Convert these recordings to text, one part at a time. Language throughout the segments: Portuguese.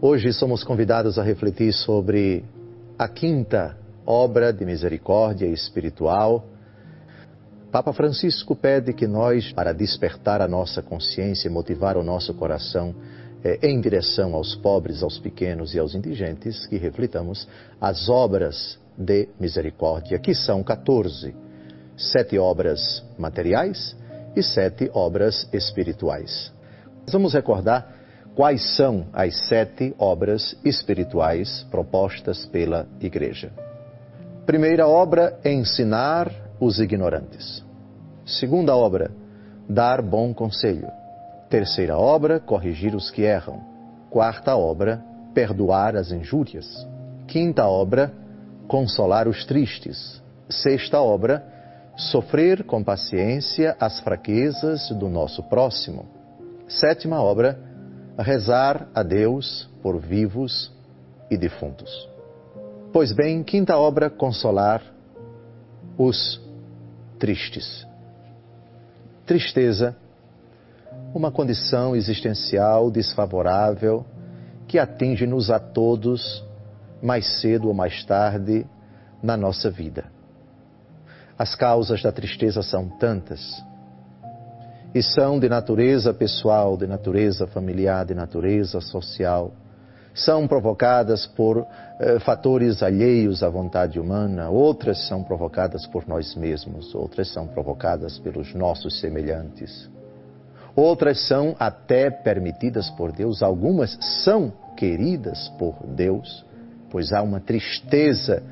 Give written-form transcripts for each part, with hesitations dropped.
Hoje somos convidados a refletir sobre a quinta obra de misericórdia espiritual. Papa Francisco pede que nós, para despertar a nossa consciência e motivar o nosso coração em direção aos pobres, aos pequenos e aos indigentes, que reflitamos as obras de misericórdia, que são 14, 7 obras materiais e 7 obras espirituais. Vamos recordar quais são as 7 obras espirituais propostas pela Igreja. Primeira obra, ensinar os ignorantes. Segunda obra, dar bom conselho. Terceira obra, corrigir os que erram. Quarta obra, perdoar as injúrias. Quinta obra, consolar os tristes. Sexta obra, sofrer com paciência as fraquezas do nosso próximo. Sétima obra, rezar a Deus por vivos e defuntos. Pois bem, quinta obra, consolar os tristes. Tristeza, uma condição existencial desfavorável que atinge-nos a todos, mais cedo ou mais tarde, na nossa vida. As causas da tristeza são tantas, e são de natureza pessoal, de natureza familiar, de natureza social. São provocadas por fatores alheios à vontade humana, outras são provocadas por nós mesmos, outras são provocadas pelos nossos semelhantes. Outras são até permitidas por Deus, algumas são queridas por Deus, pois há uma tristeza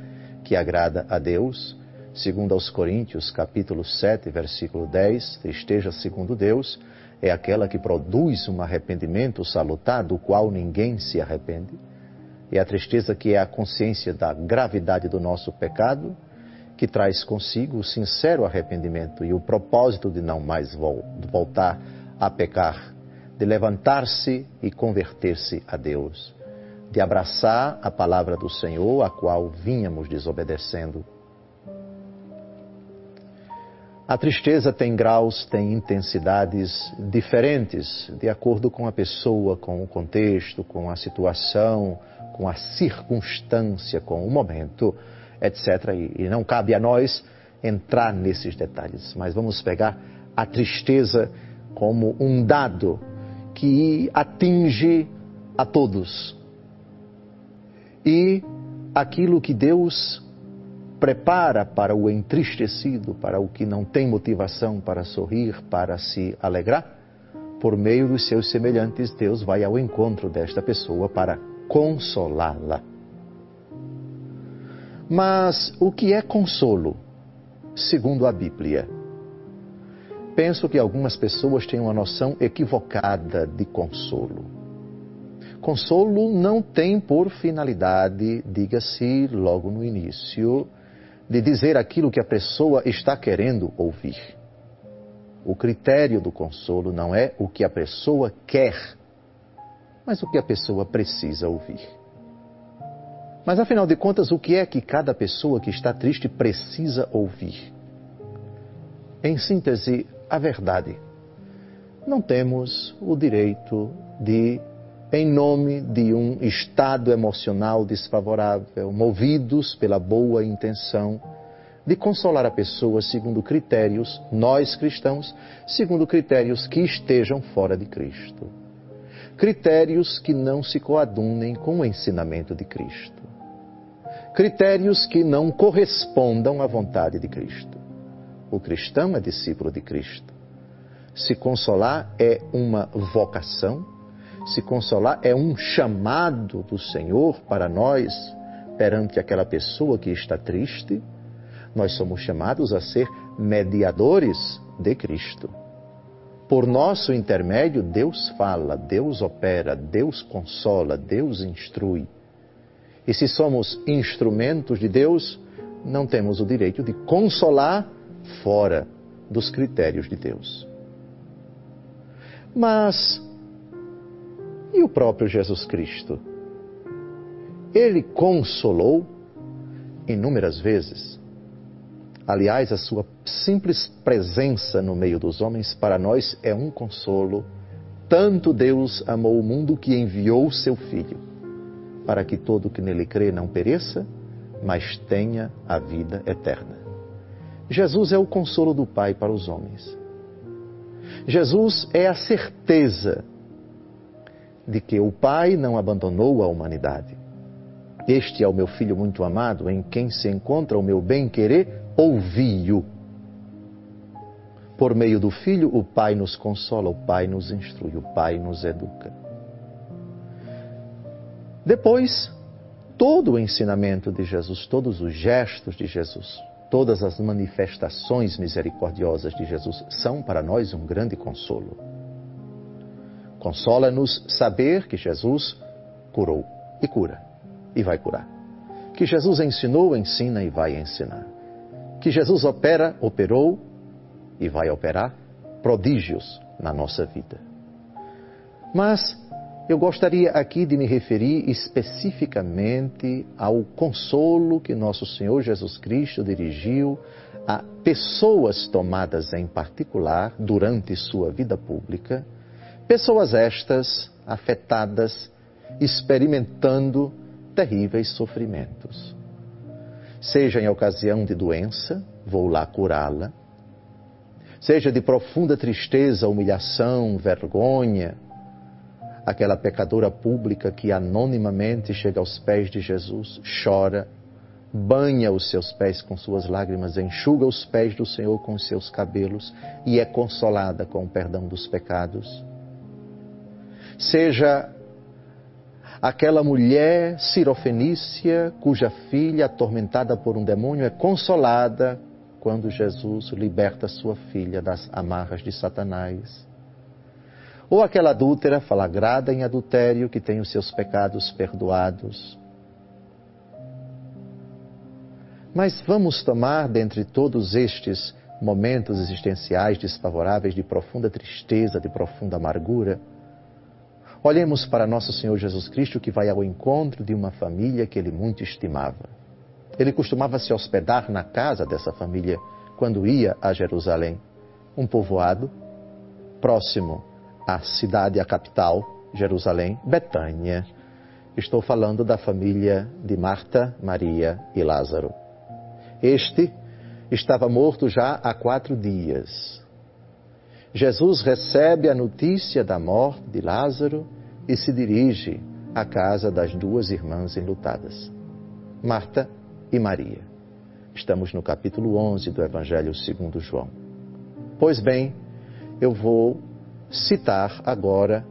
que agrada a Deus. Segundo aos Coríntios, capítulo 7, versículo 10, tristeza segundo Deus é aquela que produz um arrependimento salutar, do qual ninguém se arrepende. É a tristeza que é a consciência da gravidade do nosso pecado, que traz consigo o sincero arrependimento e o propósito de não mais voltar a pecar, de levantar-se e converter-se a Deus, de abraçar a palavra do Senhor, a qual vínhamos desobedecendo. A tristeza tem graus, tem intensidades diferentes, de acordo com a pessoa, com o contexto, com a situação, com a circunstância, com o momento, etc. E não cabe a nós entrar nesses detalhes, mas vamos pegar a tristeza como um dado que atinge a todos. E aquilo que Deus prepara para o entristecido, para o que não tem motivação para sorrir, para se alegrar, por meio dos seus semelhantes, Deus vai ao encontro desta pessoa para consolá-la. Mas o que é consolo, segundo a Bíblia? Penso que algumas pessoas têm uma noção equivocada de consolo. Consolo não tem por finalidade, diga-se logo no início, de dizer aquilo que a pessoa está querendo ouvir. O critério do consolo não é o que a pessoa quer, mas o que a pessoa precisa ouvir. Mas, afinal de contas, o que é que cada pessoa que está triste precisa ouvir? Em síntese, a verdade. Não temos o direito de, em nome de um estado emocional desfavorável, movidos pela boa intenção de consolar a pessoa segundo critérios, nós cristãos, segundo critérios que estejam fora de Cristo. Critérios que não se coadunem com o ensinamento de Cristo. Critérios que não correspondam à vontade de Cristo. O cristão é discípulo de Cristo. Se consolar é uma vocação, se consolar é um chamado do Senhor para nós perante aquela pessoa que está triste. Nós somos chamados a ser mediadores de Cristo. Por nosso intermédio, Deus fala, Deus opera, Deus consola, Deus instrui. E se somos instrumentos de Deus, não temos o direito de consolar fora dos critérios de Deus. Mas e o próprio Jesus Cristo? Ele consolou inúmeras vezes. Aliás, a sua simples presença no meio dos homens, para nós, é um consolo tanto Deus amou o mundo que enviou o seu Filho, para que todo o que nele crê não pereça, mas tenha a vida eterna. Jesus é o consolo do Pai para os homens. Jesus é a certeza de que o Pai não abandonou a humanidade. Este é o meu Filho muito amado, em quem se encontra o meu bem-querer, ouvi-o. Por meio do Filho, o Pai nos consola, o Pai nos instrui, o Pai nos educa. Depois, todo o ensinamento de Jesus, todos os gestos de Jesus, todas as manifestações misericordiosas de Jesus são para nós um grande consolo. Consola-nos saber que Jesus curou e cura e vai curar. Que Jesus ensinou, ensina e vai ensinar. Que Jesus operou e vai operar prodígios na nossa vida. Mas eu gostaria aqui de me referir especificamente ao consolo que nosso Senhor Jesus Cristo dirigiu a pessoas tomadas em particular durante sua vida pública, pessoas estas afetadas, experimentando terríveis sofrimentos. Seja em ocasião de doença, vou lá curá-la, seja de profunda tristeza, humilhação, vergonha, aquela pecadora pública que anonimamente chega aos pés de Jesus, chora, banha os seus pés com suas lágrimas, enxuga os pés do Senhor com os seus cabelos e é consolada com o perdão dos pecados. Seja aquela mulher sirofenícia cuja filha, atormentada por um demônio, é consolada quando Jesus liberta sua filha das amarras de Satanás. Ou aquela adúltera flagrada em adultério que tem os seus pecados perdoados. Mas vamos tomar dentre todos estes momentos existenciais desfavoráveis, de profunda tristeza, de profunda amargura, olhemos para nosso Senhor Jesus Cristo, que vai ao encontro de uma família que ele muito estimava. Ele costumava se hospedar na casa dessa família quando ia a Jerusalém, um povoado próximo à cidade, à capital, Jerusalém, Betânia. Estou falando da família de Marta, Maria e Lázaro. Este estava morto já há 4 dias. Jesus recebe a notícia da morte de Lázaro e se dirige à casa das 2 irmãs enlutadas, Marta e Maria. Estamos no capítulo 11 do Evangelho segundo João. Pois bem, eu vou citar agora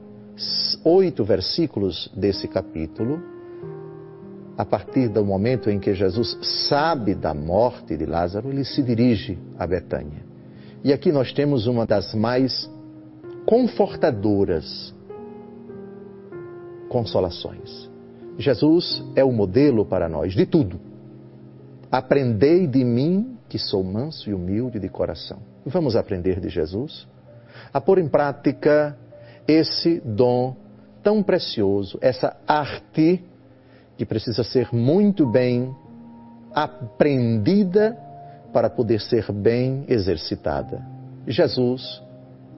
8 versículos desse capítulo, a partir do momento em que Jesus sabe da morte de Lázaro, ele se dirige a Betânia. E aqui nós temos uma das mais confortadoras consolações. Jesus é o modelo para nós de tudo. Aprendei de mim, que sou manso e humilde de coração. Vamos aprender de Jesus a pôr em prática esse dom tão precioso, essa arte que precisa ser muito bem aprendida para poder ser bem exercitada. Jesus,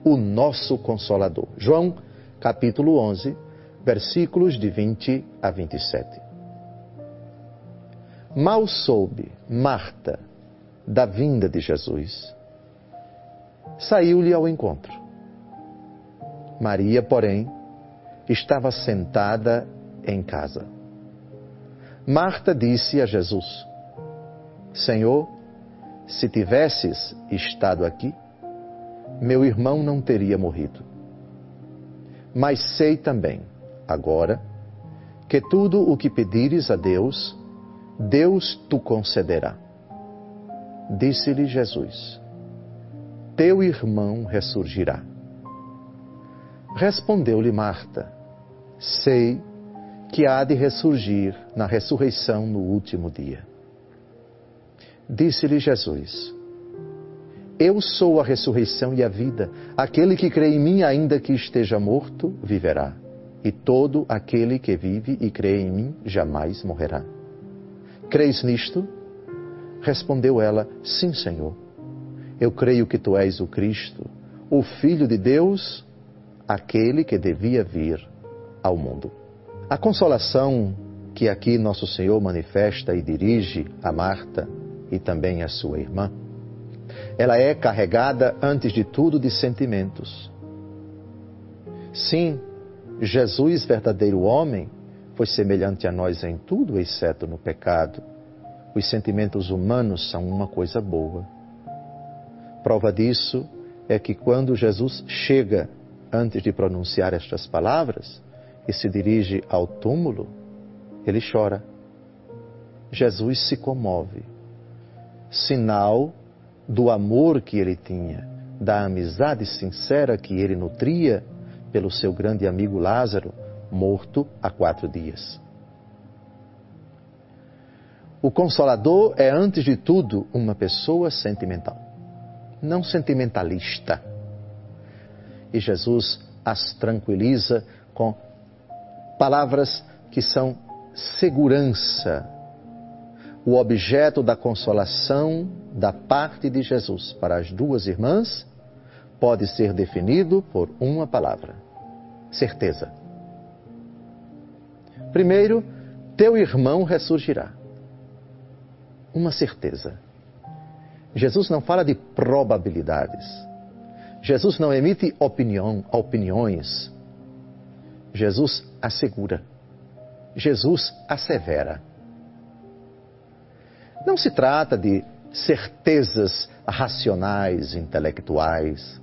o nosso Consolador. João, capítulo 11, versículos de 20 a 27. Mal soube Marta da vinda de Jesus, saiu-lhe ao encontro. Maria, porém, estava sentada em casa. Marta disse a Jesus: Senhor, se tivesses estado aqui, meu irmão não teria morrido. Mas sei também, agora, que tudo o que pedires a Deus, Deus tu concederá. Disse-lhe Jesus: Teu irmão ressurgirá. Respondeu-lhe Marta: Sei que há de ressurgir na ressurreição no último dia. Disse-lhe Jesus: Eu sou a ressurreição e a vida. Aquele que crê em mim, ainda que esteja morto, viverá. E todo aquele que vive e crê em mim, jamais morrerá. Crês nisto? Respondeu ela: Sim, Senhor. Eu creio que tu és o Cristo, o Filho de Deus, aquele que devia vir ao mundo. A consolação que aqui Nosso Senhor manifesta e dirige a Marta e também a sua irmã, ela é carregada, antes de tudo, de sentimentos. Sim, Jesus, verdadeiro homem, foi semelhante a nós em tudo, exceto no pecado. Os sentimentos humanos são uma coisa boa. Prova disso é que quando Jesus chega, antes de pronunciar estas palavras, e se dirige ao túmulo, ele chora. Jesus se comove. Sinal do amor que ele tinha, da amizade sincera que ele nutria pelo seu grande amigo Lázaro, morto há 4 dias. O Consolador é, antes de tudo, uma pessoa sentimental, não sentimentalista. E Jesus as tranquiliza com palavras que são segurança. O objeto da consolação da parte de Jesus para as 2 irmãs pode ser definido por uma palavra: certeza. Primeiro, teu irmão ressurgirá. Uma certeza. Jesus não fala de probabilidades. Jesus não emite opiniões. Jesus assegura. Jesus assevera. Não se trata de certezas racionais, intelectuais.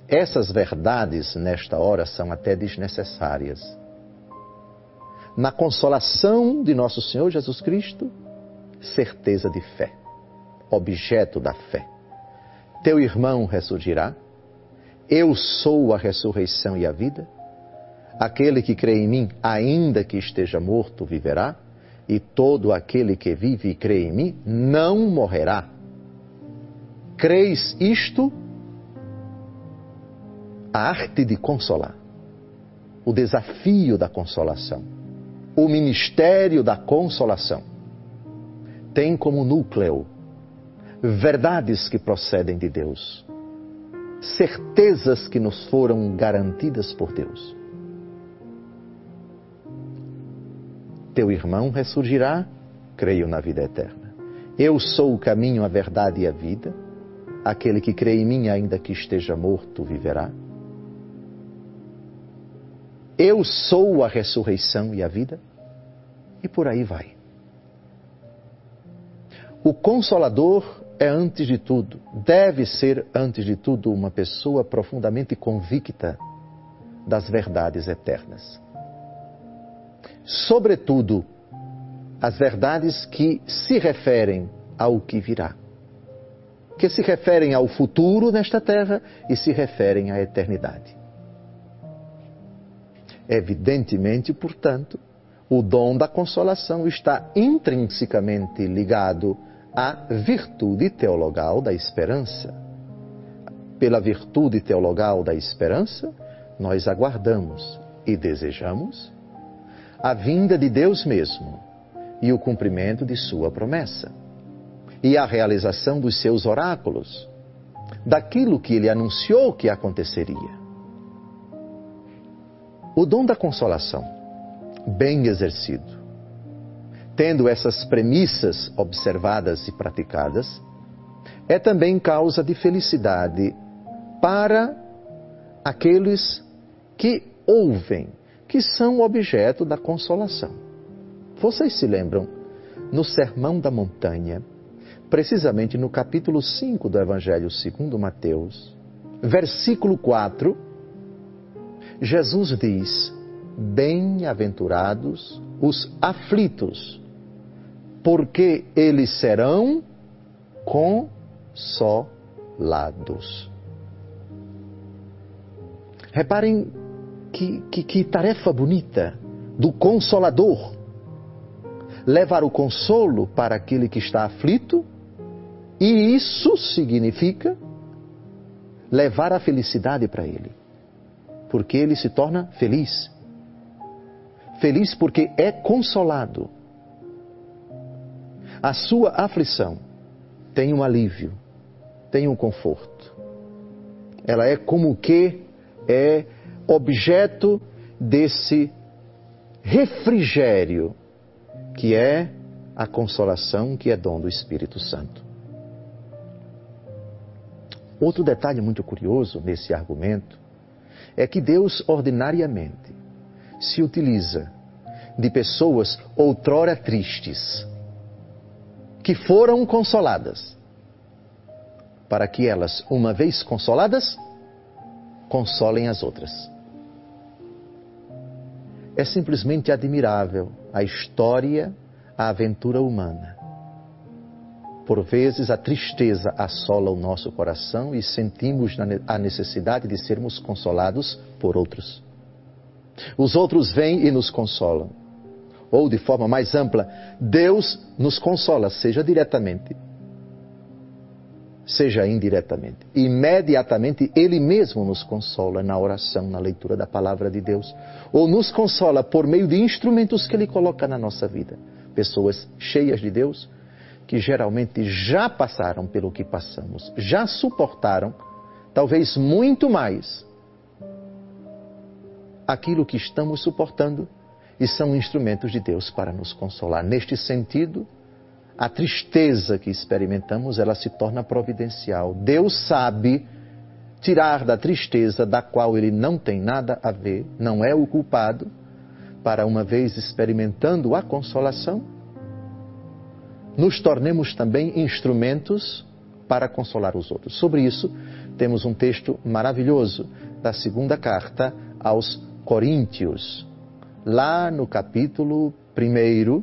Essas verdades, nesta hora, são até desnecessárias. Na consolação de nosso Senhor Jesus Cristo, certeza de fé, objeto da fé. Teu irmão ressurgirá. Eu sou a ressurreição e a vida. Aquele que crê em mim, ainda que esteja morto, viverá. E todo aquele que vive e crê em mim, não morrerá. Creis isto? A arte de consolar. O desafio da consolação. O ministério da consolação. Tem como núcleo verdades que procedem de Deus. Certezas que nos foram garantidas por Deus. Teu irmão ressurgirá, creio na vida eterna. Eu sou o caminho, a verdade e a vida. Aquele que crê em mim, ainda que esteja morto, viverá. Eu sou a ressurreição e a vida. E por aí vai. O Consolador é, antes de tudo, deve ser, antes de tudo, uma pessoa profundamente convicta das verdades eternas. Sobretudo, as verdades que se referem ao que virá, que se referem ao futuro nesta terra e se referem à eternidade. Evidentemente, portanto, o dom da consolação está intrinsecamente ligado à virtude teologal da esperança. Pela virtude teologal da esperança, nós aguardamos e desejamos a vinda de Deus mesmo e o cumprimento de sua promessa e a realização dos seus oráculos, daquilo que ele anunciou que aconteceria. O dom da consolação, bem exercido, tendo essas premissas observadas e praticadas, é também causa de felicidade para aqueles que ouvem, que são objeto da consolação. Vocês se lembram, no Sermão da Montanha, precisamente no capítulo 5 do Evangelho segundo Mateus, versículo 4, Jesus diz: bem-aventurados os aflitos, porque eles serão consolados. Reparem que tarefa bonita do Consolador. Levar o consolo para aquele que está aflito, e isso significa levar a felicidade para ele. Porque ele se torna feliz. Feliz porque é consolado. A sua aflição tem um alívio, tem um conforto. Ela é como que objeto desse refrigério que é a consolação, que é dom do Espírito Santo. Outro detalhe muito curioso nesse argumento é que Deus ordinariamente se utiliza de pessoas outrora tristes, que foram consoladas, para que elas, uma vez consoladas, consolem as outras. É simplesmente admirável a história, a aventura humana. Por vezes a tristeza assola o nosso coração e sentimos a necessidade de sermos consolados por outros. Os outros vêm e nos consolam. Ou de forma mais ampla, Deus nos consola, seja diretamente, seja indiretamente. Imediatamente Ele mesmo nos consola na oração, na leitura da palavra de Deus. Ou nos consola por meio de instrumentos que Ele coloca na nossa vida. Pessoas cheias de Deus, que geralmente já passaram pelo que passamos, já suportaram, talvez muito mais, aquilo que estamos suportando, e são instrumentos de Deus para nos consolar. Neste sentido, a tristeza que experimentamos, ela se torna providencial. Deus sabe tirar da tristeza, da qual Ele não tem nada a ver, não é o culpado, para uma vez experimentando a consolação, nos tornemos também instrumentos para consolar os outros. Sobre isso, temos um texto maravilhoso da segunda carta aos Coríntios, lá no capítulo 1,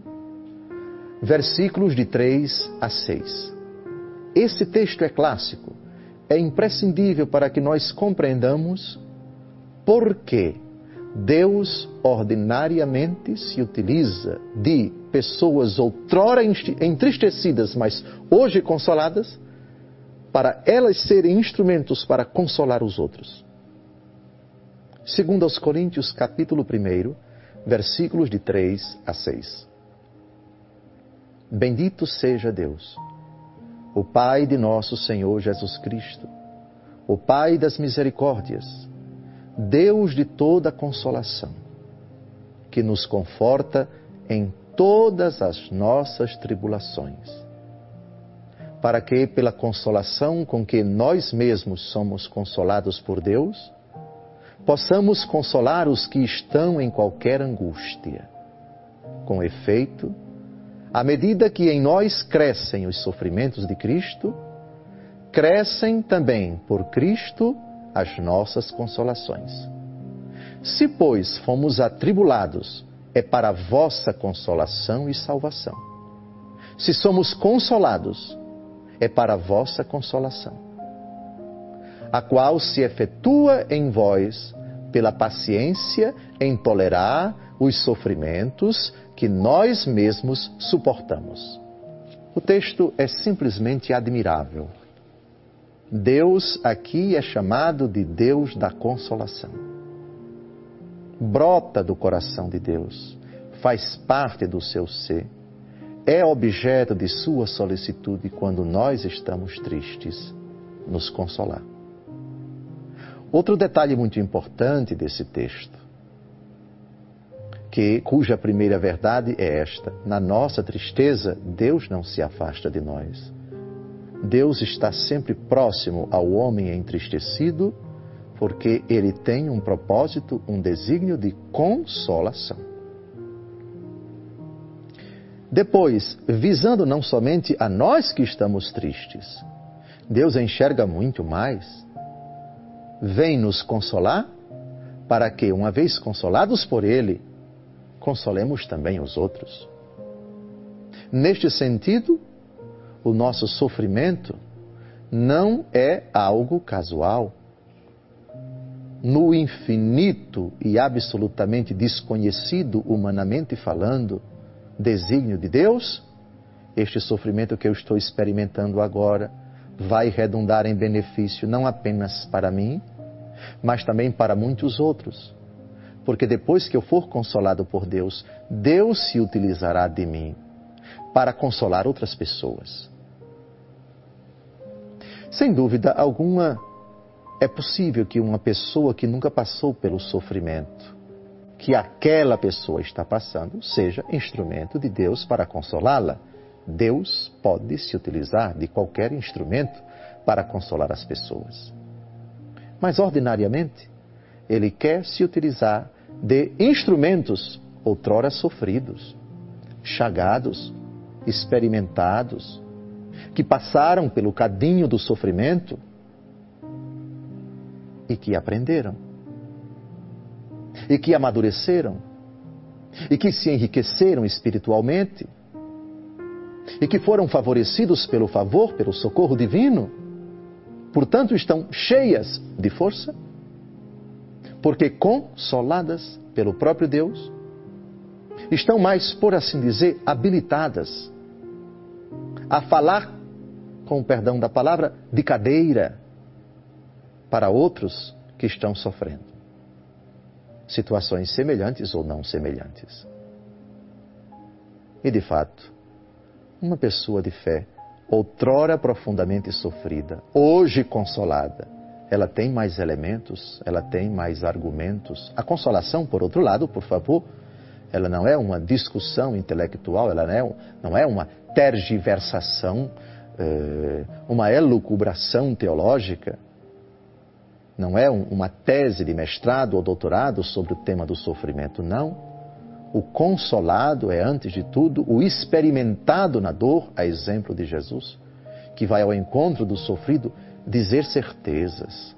versículos de 3 a 6. Esse texto é clássico, é imprescindível para que nós compreendamos por que Deus ordinariamente se utiliza de pessoas outrora entristecidas, mas hoje consoladas, para elas serem instrumentos para consolar os outros. Segundo aos Coríntios, capítulo 1, versículos de 3 a 6. Bendito seja Deus, o Pai de nosso Senhor Jesus Cristo, o Pai das misericórdias, Deus de toda consolação, que nos conforta em todas as nossas tribulações, para que, pela consolação com que nós mesmos somos consolados por Deus, possamos consolar os que estão em qualquer angústia. Com efeito, à medida que em nós crescem os sofrimentos de Cristo, crescem também por Cristo as nossas consolações. Se, pois, fomos atribulados, é para a vossa consolação e salvação. Se somos consolados, é para a vossa consolação, a qual se efetua em vós pela paciência em tolerar os sofrimentos que nós mesmos suportamos. O texto é simplesmente admirável. Deus aqui é chamado de Deus da consolação. Brota do coração de Deus, faz parte do seu ser, é objeto de sua solicitude quando nós estamos tristes, nos consolar. Outro detalhe muito importante desse texto, cuja primeira verdade é esta: na nossa tristeza, Deus não se afasta de nós. Deus está sempre próximo ao homem entristecido, porque Ele tem um propósito, um desígnio de consolação. Depois, visando não somente a nós que estamos tristes, Deus enxerga muito mais. Vem nos consolar para que, uma vez consolados por Ele, consolemos também os outros. Neste sentido, o nosso sofrimento não é algo casual. No infinito e absolutamente desconhecido, humanamente falando, desígnio de Deus, este sofrimento que eu estou experimentando agora vai redundar em benefício não apenas para mim, mas também para muitos outros. Porque depois que eu for consolado por Deus, Deus se utilizará de mim para consolar outras pessoas. Sem dúvida alguma, É possível que uma pessoa que nunca passou pelo sofrimento que aquela pessoa está passando seja instrumento de Deus para consolá-la. Deus pode se utilizar de qualquer instrumento para consolar as pessoas. Mas, ordinariamente, Ele quer se utilizar de instrumentos outrora sofridos, chagados, experimentados, que passaram pelo cadinho do sofrimento e que aprenderam, e que amadureceram, e que se enriqueceram espiritualmente, e que foram favorecidos pelo favor, pelo socorro divino, portanto estão cheias de força, porque consoladas pelo próprio Deus, estão mais, por assim dizer, habilitadas a falar, com o perdão da palavra, de cadeira para outros que estão sofrendo situações semelhantes ou não semelhantes. E, de fato, uma pessoa de fé, outrora profundamente sofrida, hoje consolada, ela tem mais elementos, ela tem mais argumentos. A consolação, por outro lado, por favor, ela não é uma discussão intelectual, ela não é uma tergiversação, uma elucubração teológica. Não é uma tese de mestrado ou doutorado sobre o tema do sofrimento, não. O consolado é, antes de tudo, o experimentado na dor, a exemplo de Jesus, que vai ao encontro do sofrido dizer certezas,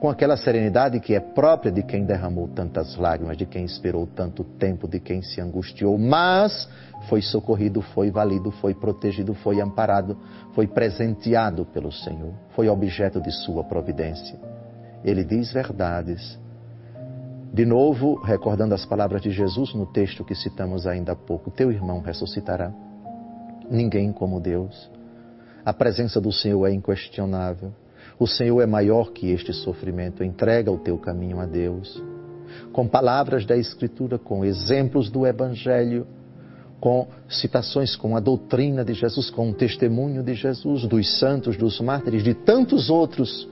com aquela serenidade que é própria de quem derramou tantas lágrimas, de quem esperou tanto tempo, de quem se angustiou, mas foi socorrido, foi valido, foi protegido, foi amparado, foi presenteado pelo Senhor, foi objeto de sua providência. Ele diz verdades. De novo, recordando as palavras de Jesus no texto que citamos ainda há pouco, teu irmão ressuscitará. Ninguém como Deus. A presença do Senhor é inquestionável. O Senhor é maior que este sofrimento. Entrega o teu caminho a Deus. Com palavras da Escritura, com exemplos do Evangelho, com citações com a doutrina de Jesus, com o testemunho de Jesus, dos santos, dos mártires, de tantos outros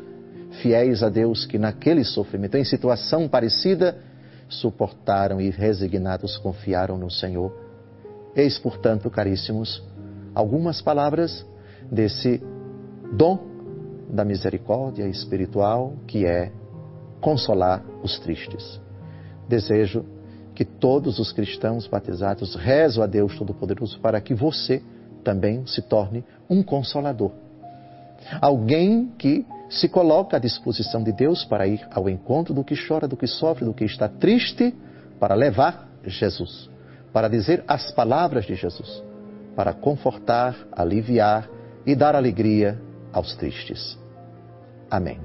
fiéis a Deus que naquele sofrimento, em situação parecida, suportaram e resignados confiaram no Senhor. Eis, portanto, caríssimos, algumas palavras desse dom da misericórdia espiritual que é consolar os tristes. Desejo que todos os cristãos batizados rezem a Deus Todo-Poderoso para que você também se torne um consolador. Alguém que se coloca à disposição de Deus para ir ao encontro do que chora, do que sofre, do que está triste, para levar Jesus, para dizer as palavras de Jesus, para confortar, aliviar e dar alegria aos tristes. Amém.